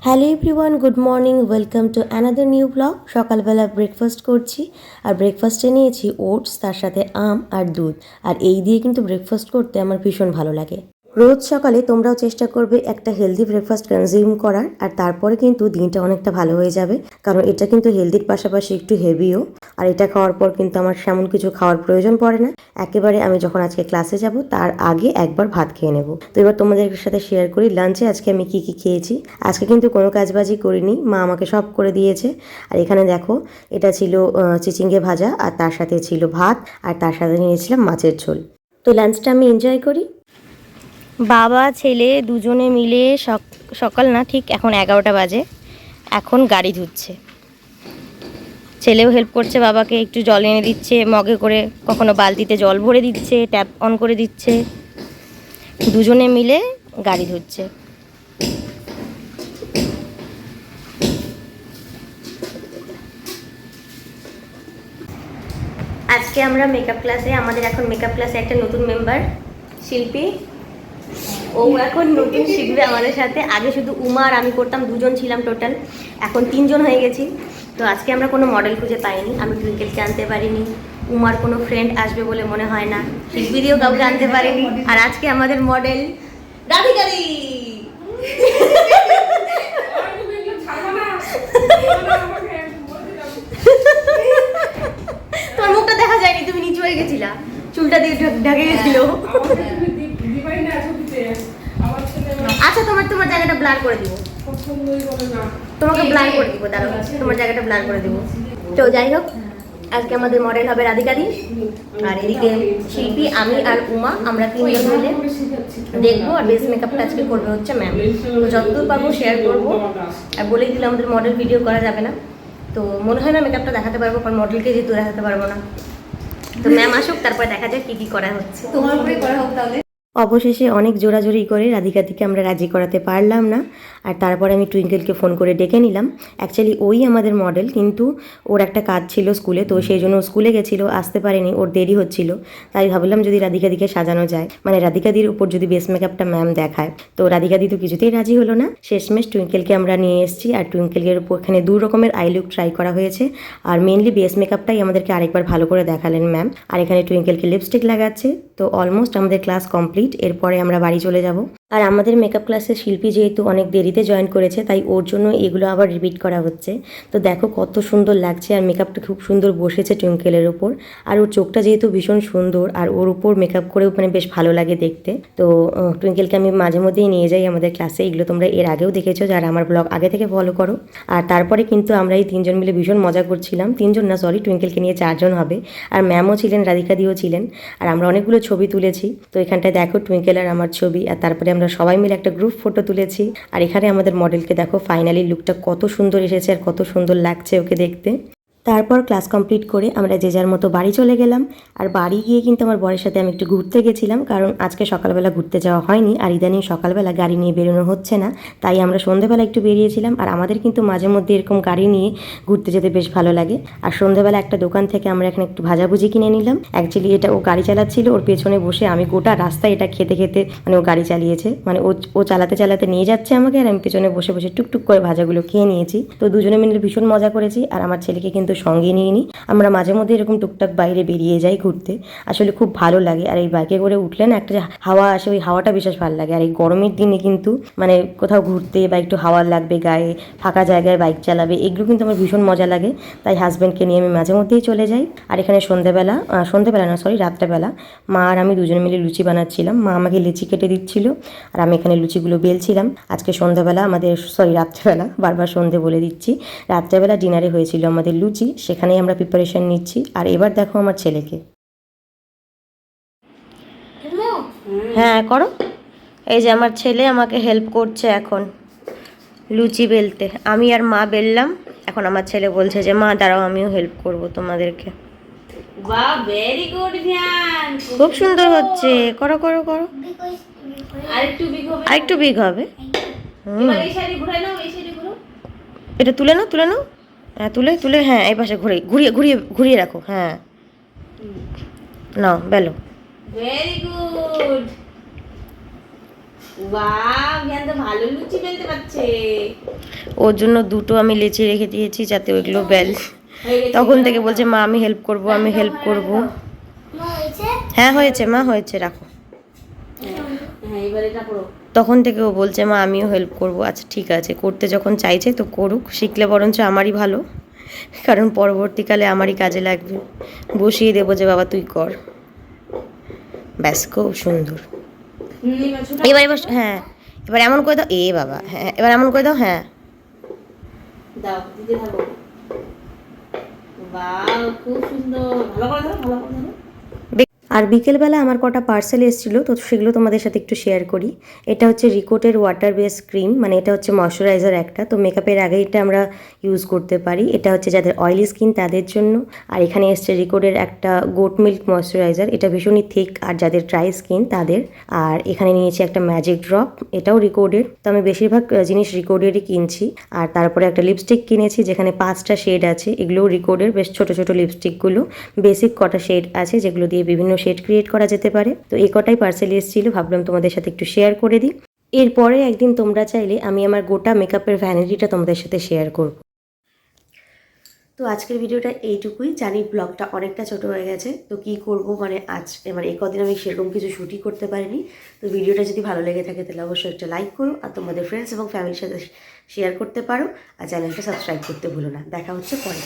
Hello everyone, good morning, welcome to another new blog. সকালবেলা breakfast করছি আর ব্রেকফাস্টে নিয়েছি ওটস, তার সাথে আম আর দুধ। আর এই দিয়ে কিন্তু ব্রেকফাস্ট করতে আমার ভীষণ ভালো লাগে। রোজ সকালে তোমরাও চেষ্টা করবে একটা হেলদি ব্রেকফাস্ট কনজিউম করার, আর তারপরে কিন্তু দিনটা অনেকটা ভালো হয়ে যাবে। কারণ এটা কিন্তু হেলদির পাশাপাশি একটু হেভিও। আর এটা খাওয়ার পর কিন্তু আমার সেমন কিছু খাওয়ার প্রয়োজন পড়ে না। একেবারে আমি যখন আজকে ক্লাসে যাব তার আগে একবার ভাত খেয়ে নেব। তো এবার তোমাদের সাথে শেয়ার করি লাঞ্চে আজকে আমি কি কি খেয়েছি। আজকে কিন্তু কোনো কাজবাজি করিনি, মা আমাকে সব করে দিয়েছে। আর এখানে দেখো, এটা ছিল চিচিঙ্গে ভাজা, আর তার সাথে ছিল ভাত, আর তার সাথে নিয়েছিলাম মাছের ঝোল। তো লাঞ্চটা আমি এনজয় করি। বাবা ছেলে দুজনে মিলে সকাল না, ঠিক এখন 11টা বাজে, এখন গাড়ি ধুচ্ছে। ছেলেও হেল্প করছে বাবাকে, একটু জল এনে দিচ্ছে মগে করে, কখনো বালতিতে জল ভরে দিচ্ছে, ট্যাপ অন করে দিচ্ছে, দুজনে মিলে গাড়ি ধুচ্ছে। আজকে আমরা মেকআপ ক্লাসে, আমাদের এখন মেকআপ ক্লাসে একটা নতুন মেম্বার শিল্পী, ও এখন নতুন শিখবে আমাদের সাথে। আগে শুধু উমা আর আমি করতাম, দুজন ছিলাম টোটাল, এখন 3 জন হয়ে গেছি। তো আজকে আমরা কোনো মডেল খুঁজে পাইনি, আমি টুইঙ্কেলকে আনতে পারিনি, উমার কোনো ফ্রেন্ড আসবে বলে মনে হয় না, শিল্পী দিয়েও কাউকে আনতে পারিনি। আর আজকে আমাদের মডেল রাধিকাদি। তোমার মুখটা দেখা যায়নি, তুমি নিচু হয়ে গেছিলা, চুলটা দিয়ে ঢাকে গেছিল। আচ্ছা, তোমার জায়গাটা ব্লার করে দিব, তোমাকে ব্লার করে দিব, দাঁড়াও, তোমার জায়গাটা ব্লার করে দিব। তো যাই হোক, আজকে আমাদের মডেল হবে রাধিকাদি, আর এদিকে শিল্পী, আমি আর উমা, আমরা 3 জন মিলে দেখবো। আর বেস মেকআপটা আজকে করবে হচ্ছে ম্যাম। তো যতদূর পাবো শেয়ার করবো। আর বলেই দিলাম আমাদের মডেল ভিডিও করা যাবে না, তো মনে হয় না মেকআপটা দেখাতে পারবো, কারণ মডেলকে যেহেতু দেখাতে পারবো না। তো ম্যাম আসুক, তারপরে দেখা যাক কি কি করা হচ্ছে। তোমার উপরে করা হোক তাহলে। অবশেষে অনেক জোরাজোরি করে রাধিকাদিকে আমরা রাজি করাতে পারলাম না। আর তারপরে আমি টুইঙ্কেলকে ফোন করে ডেকে নিলাম। অ্যাকচুয়ালি ওই আমাদের মডেল, কিন্তু ওর একটা কাজ ছিল স্কুলে, তো সেই জন্য স্কুলে গেছিলো, আসতে পারেনি, ওর দেরি হচ্ছিল। তাই ভাবলাম যদি রাধিকাদিকে সাজানো যায়, মানে রাধিকাদির উপর যদি বেস মেকআপটা ম্যাম দেখায়। তো রাধিকাদি তো কিছুতেই রাজি হলো না। শেষমেশ টুইঙ্কেলকে আমরা নিয়ে এসেছি, আর টুইঙ্কেলের উপর এখানে 2 রকমের আই লুক ট্রাই করা হয়েছে। আর মেনলি বেস মেকআপটাই আমাদেরকে আরেকবার ভালো করে দেখালেন ম্যাম। আর এখানে টুইঙ্কেলকে লিপস্টিক লাগাচ্ছে। তো অলমোস্ট আমাদের ক্লাস কমপ্লিট, এরপরে আমরা বাড়ি চলে যাব। আর আমাদের মেকআপ ক্লাসের শিল্পী যেহেতু অনেক দেরিতে জয়েন করেছে, তাই ওর জন্য এগুলো আবার রিপিট করা হচ্ছে। তো দেখো কত সুন্দর লাগছে, আর মেকআপটা খুব সুন্দর বসেছে টুইঙ্কেলের ওপর। আর ওর চোখটা যেহেতু ভীষণ সুন্দর, আর ওর উপর মেকআপ করেও মানে বেশ ভালো লাগে দেখতে। তো টুইঙ্কেলকে আমি মাঝে মধ্যেই নিয়ে যাই আমাদের ক্লাসে, এগুলো তোমরা এর আগেও দেখেছো যারা আমার ব্লগ আগে থেকে ফলো করো। আর তারপরে কিন্তু আমরা এই 3 জন মিলে ভীষণ মজা করছিলাম। 3 জন না, সরি, টুইঙ্কেলকে নিয়ে 4 জন হবে। আর ম্যামও ছিলেন, রাধিকাদিও ছিলেন। আর আমরা অনেকগুলো ছবি তুলেছি। তো এখানটায় দেখো টুইঙ্কেল আর আমার ছবি, আর তারপরে আমরা সবাই মিলে একটা গ্রুপ ফটো তুলেছি। আর এখানে আমাদের মডেলকে দেখো, ফাইনালি লুকটা কত সুন্দর এসেছে, আর কত সুন্দর লাগছে ওকে দেখতে। তারপর ক্লাস কমপ্লিট করে আমরা যে যার মতো বাড়ি চলে গেলাম। আর বাড়ি গিয়ে কিন্তু আমার বরের সাথে আমি একটু ঘুরতে গেছিলাম, কারণ আজকে সকালবেলা ঘুরতে যাওয়া হয়নি, আর ইদানিং সকালবেলা গাড়ি নিয়ে বেরোনো হচ্ছে না। তাই আমরা সন্ধ্যেবেলা একটু বেরিয়েছিলাম। আর আমাদের কিন্তু মাঝে মধ্যে এরকম গাড়ি নিয়ে ঘুরতে যেতে বেশ ভালো লাগে। আর সন্ধ্যেবেলা একটা দোকান থেকে আমরা এখানে একটু ভাজাভুজি কিনে নিলাম। অ্যাকচুয়ালি এটা ও গাড়ি চালাচ্ছিল, ওর পেছনে বসে আমি গোটা রাস্তায় এটা খেতে খেতে, মানে ও গাড়ি চালিয়েছে, মানে ও চালাতে চালাতে নিয়ে যাচ্ছে আমাকে, আর আমি পেছনে বসে বসে টুকটুক করে ভাজাগুলো খেয়ে নিয়েছি। তো দুজনে মিলে ভীষণ মজা করেছি। আর আমার ছেলেকে কিন্তু সঙ্গে নিয়ে নিই, আমরা মাঝে মধ্যে এরকম টুকটাক বাইরে বেরিয়ে যাই ঘুরতে, আসলে খুব ভালো লাগে। আর এই বাইকে করে উঠলে না একটা হাওয়া আসে, ওই হাওয়াটা বিশেষ ভালো লাগে। আর এই গরমের দিনে কিন্তু মানে কোথাও ঘুরতে বা একটু হাওয়া লাগবে গায়ে, ফাঁকা জায়গায় বাইক চালাবে, এগুলো কিন্তু আমার ভীষণ মজা লাগে। তাই হাজব্যান্ডকে নিয়ে আমি মাঝে মধ্যেই চলে যাই। আর এখানে সন্ধ্যেবেলা না, সরি, রাত্রেবেলা মা আর আমি দুজনে মিলে লুচি বানাচ্ছিলাম। মা আমাকে লিচি কেটে দিচ্ছিল, আর আমি এখানে লুচিগুলো বেলছিলাম। আজকে সন্ধ্যাবেলা আমাদের, সরি, রাত্রেবেলা, বারবার সন্ধে বলে দিচ্ছি, রাত্রেবেলা ডিনারে হয়েছিল আমাদের লুচি, সেখানেই আমরা প্রিপারেশন নিচ্ছি। আর এবার দেখো আমার ছেলেকে, হ্যাঁ করো, এই যে আমার ছেলে আমাকে হেল্প করছে এখন লুচি বেলতে। আমি আর মা বেললাম, এখন আমার ছেলে বলছে যে মা দাঁড়াও আমিও হেল্প করব তোমাদেরকে। বাহ, ভেরি গুড ধ্যান। খুব সুন্দর হচ্ছে, করো করো করো। আরেকটু বিগ হবে। আরেকটু বিগ হবে। এবার এই সাইডে ঘুরাই নাও, এই সাইডে ঘুরো। এটা তুলে নাও তুলে নাও। হ্যাঁ তুলে তুলে, হ্যাঁ এই পাশে ঘুরিয়ে ঘুরিয়ে ঘুরিয়ে ঘুরিয়ে রাখো। হ্যাঁ নাও বেলো। Very good. বাহ, ধ্যান তো ভালো লুচি বেলতে পারছে। ওর জন্য দুটো আমি লেচি রেখে দিয়েছি যাতে ওইগুলো বেল। হয়ে গেছে, তখন এবার থেকে দাও। বলছে মা আমি হেল্প করব আমি হেল্প করব। হ্যাঁ হয়েছে মা হয়েছে, রাখো। হ্যাঁ, এবার এটা করো। তখন থেকে ও বলছে মা আমিও হেল্প করব। আচ্ছা ঠিক আছে, করতে যখন চাইছে তো করুক, শিখলে বরঞ্চ আমারই ভালো, কারণ পরবর্তীকালে আমারই কাজে লাগবে। বসিয়ে দেবো যে বাবা তুই কর। ব্যাস খুব সুন্দর। এবার ছোটা এবার এবার হ্যাঁ, এবার এমন করে দাও, এ বাবা হ্যাঁ এবার এমন করে দাও। হ্যাঁ দাও, দিতে থাকো। বাহ, খুব সুন্দর। ভালো করে ধরো, ভালো করে ধরো। আর বিকেলবেলা আমার কটা পার্সেল এসেছিলো, তো সেগুলো তোমাদের সাথে একটু শেয়ার করি। এটা হচ্ছে রিকোটের ওয়াটার বেস ক্রিম, মানে এটা হচ্ছে ময়শ্চারাইজার একটা, তো মেকআপের আগে এটা আমরা ইউজ করতে পারি। এটা হচ্ছে যাদের অয়েলি স্কিন তাদের জন্য। আর এখানে এসছে রিকোটের একটা গোট মিল্ক ময়শ্চারাইজার, এটা ভীষণই থিক আর যাদের ড্রাই স্কিন তাদের। আর এখানে নিয়েছি একটা ম্যাজিক ড্রপ, এটাও রিকোডের, তো আমি বেশিরভাগ জিনিস রিকোডেরই কিনছি। আর তারপরে একটা লিপস্টিক কিনেছি যেখানে 5টা শেড আছে, এগুলোও রিকোডের, বেশ ছোট ছোট লিপস্টিকগুলো। বেসিক কটা শেড আছে যেগুলো দিয়ে বিভিন্ন শেড ক্রিয়েট করা যেতে পারে। তো এই কটাই পার্সেল এসেছিল, ভাবলাম তোমাদের সাথে একটু শেয়ার করে দিই। এরপরে একদিন তোমরা চাইলে আমি আমার গোটা মেকআপের ভ্যানিটিটা তোমাদের সাথে শেয়ার করব। তো আজকের ভিডিওটা এইটুকুই, জানি ব্লগটা অনেকটা ছোট হয়ে গেছে, তো কি করব মানে আজ মানে এই কদিন আমি সেরকম কিছু শুটই করতে পারিনি। তো ভিডিওটা যদি ভালো লেগে থাকে তাহলে অবশ্যই একটা লাইক করো আর তোমাদের ফ্রেন্ডস এবং ফ্যামিলির সাথে শেয়ার করতে পারো, আর চ্যানেলটা সাবস্ক্রাইব করতে ভুলো না। দেখা হচ্ছে পরে।